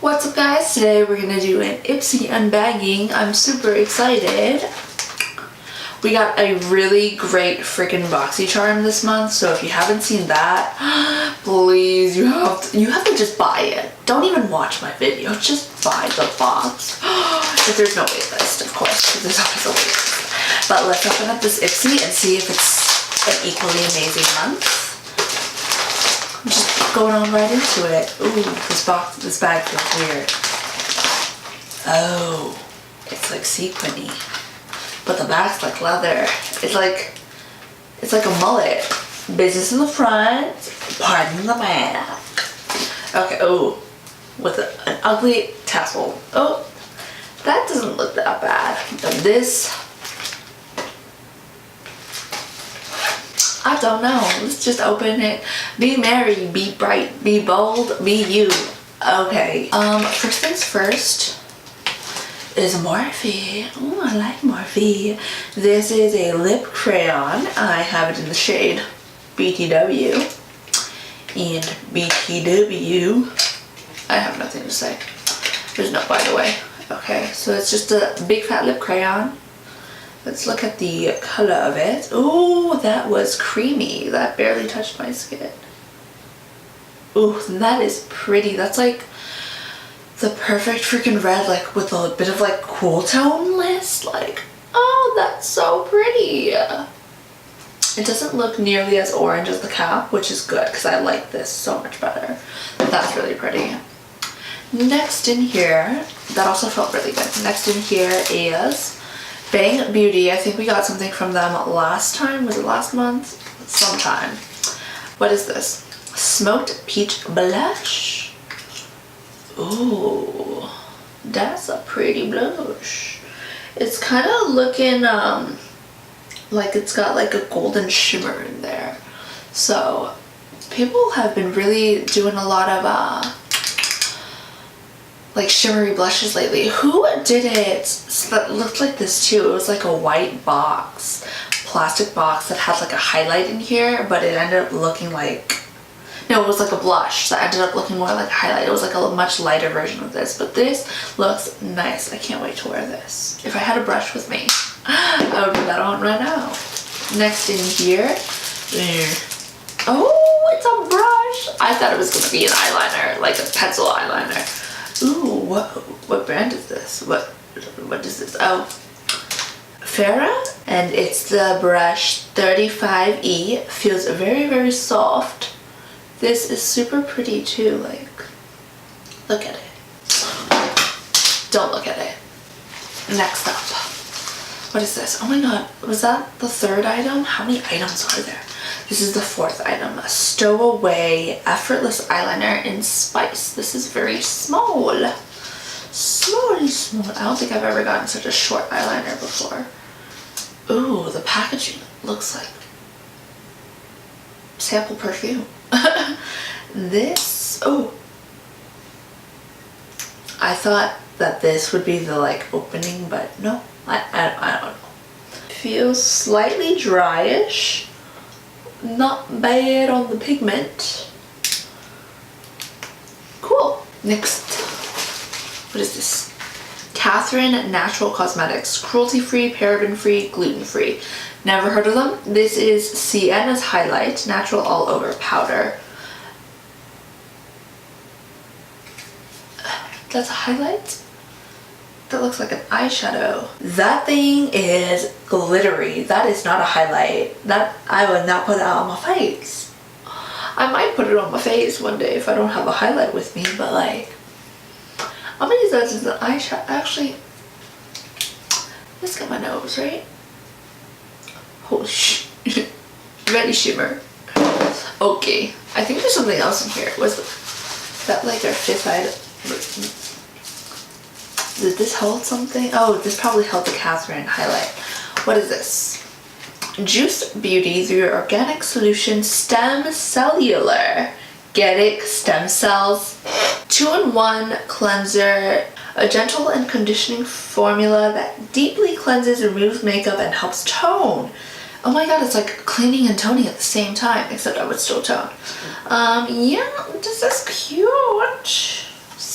What's up guys? Today we're gonna do an Ipsy Unbagging. I'm super excited. We got a really great freaking BOXYCHARM this month, so if you haven't seen that, please, you have to just buy it. Don't even watch my video, just buy the box. If there's no wait list, of course, because there's always a wait list. But let's open up this Ipsy and see if it's an equally amazing month. I'm just going on right into it. Ooh, this bag feels weird. Oh, it's like sequiny, but the back's like leather. It's like a mullet. Business in the front, pardon the back. Okay. Oh, with an ugly tassel. Oh, that doesn't look that bad. But this, I don't know. Let's just open it. Be merry, be bright, be bold, be you. Okay. First things first is Morphe. Oh, I like Morphe. This is a lip crayon. I have it in the shade BTW. And BTW, I have nothing to say. There's no by the way. Okay, so it's just a big fat lip crayon. Let's look at the color of it. Oh, that was creamy. That barely touched my skin. Ooh, that is pretty. That's like the perfect freaking red, like with a bit of like cool tone list. Like, oh, that's so pretty. It doesn't look nearly as orange as the cap, which is good because I like this so much better. That's really pretty. Next in here, that also felt really good. Next in here is Bang Beauty. I think we got something from them last time. Was it last month? Sometime. What is this? Smoked Peach Blush. Ooh, that's a pretty blush. It's kind of looking like it's got like a golden shimmer in there. So people have been really doing a lot of like shimmery blushes lately. Who did it that looked like this too? It was like a white box, plastic box that had like a highlight in here, but it ended up looking like, no, it was like a blush that ended up looking more like a highlight. It was like a much lighter version of this, but this looks nice. I can't wait to wear this. If I had a brush with me, I would put that on right now. Next in here, oh, it's a brush. I thought it was gonna be an eyeliner, like a pencil eyeliner. Ooh, what brand is this? What is this? Oh, SEPHORA, and it's the brush 35E. Feels very, very soft. This is super pretty too. Like, look at it. Don't look at it. Next up, what is this? Oh my god, was that the third item? How many items are there? This is the fourth item, a Stowaway Effortless Eyeliner in Spice. This is very small. Small. I don't think I've ever gotten such a short eyeliner before. Ooh, the packaging looks like sample perfume. This, oh. I thought that this would be the like opening, but no, I don't know. Feels slightly dryish. Not bad on the pigment. Cool. Next, what is this? Catherine Natural Cosmetics. Cruelty-free, paraben-free, gluten-free. Never heard of them. This is Sienna's Highlight Natural All Over Powder. That's a highlight? That looks like an eyeshadow. That thing is glittery. That is not a highlight. That I would not put that on my face. I might put it on my face one day if I don't have a highlight with me, but like, I'm gonna use that as an eyeshadow. Actually, let's get my nose, right? Oh, ready shimmer. Okay, I think there's something else in here. Was that like our fifth item? Did this hold something? Oh, this probably held the Catherine highlight. What is this? Juice Beauty, the organic solution stem cellular. Get stem cells. 2-in-1 cleanser. A gentle and conditioning formula that deeply cleanses, removes makeup, and helps tone. Oh my god, it's like cleaning and toning at the same time, except I would still tone. Yeah, this is cute.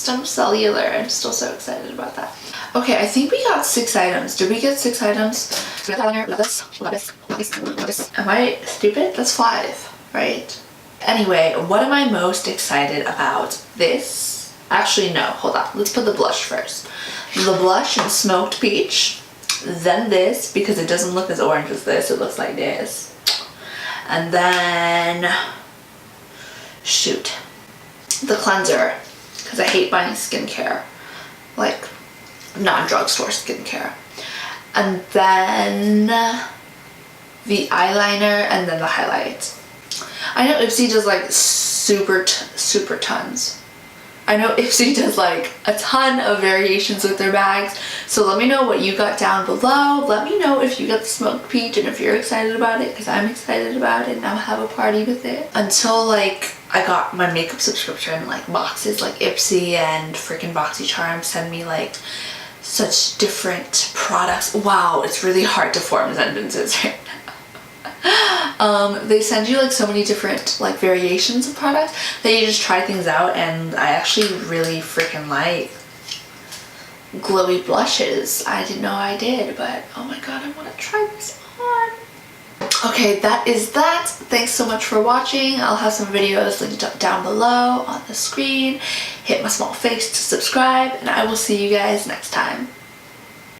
custom cellular. I'm still so excited about that. Okay, I think we got 6 items. Did we get 6 items? We got eyeliner, love this, love this, love this, love this. Am I stupid? That's 5, right? Anyway, what am I most excited about? This? Actually, no, hold on. Let's put the blush first. The blush in Smoked Peach. Then this, because it doesn't look as orange as this. It looks like this. And then, shoot, the cleanser, because I hate buying skincare, like non-drugstore skincare. And then the eyeliner, and then the highlight. I know Ipsy does like super tons. I know Ipsy does like a ton of variations with their bags, so let me know what you got down below. Let me know if you got the smoked peach and if you're excited about it, because I'm excited about it and I'll have a party with it. Until like I got my makeup subscription, like boxes like Ipsy and freaking BOXYCHARM send me like such different products. Wow, it's really hard to form sentences right now. They send you like so many different like variations of products that you just try things out, and I actually really freaking like glowy blushes. I didn't know I did, but oh my god, I want to try this on. Okay, that is that. Thanks so much for watching. I'll have some videos linked down below on the screen. Hit my small face to subscribe, and I will see you guys next time.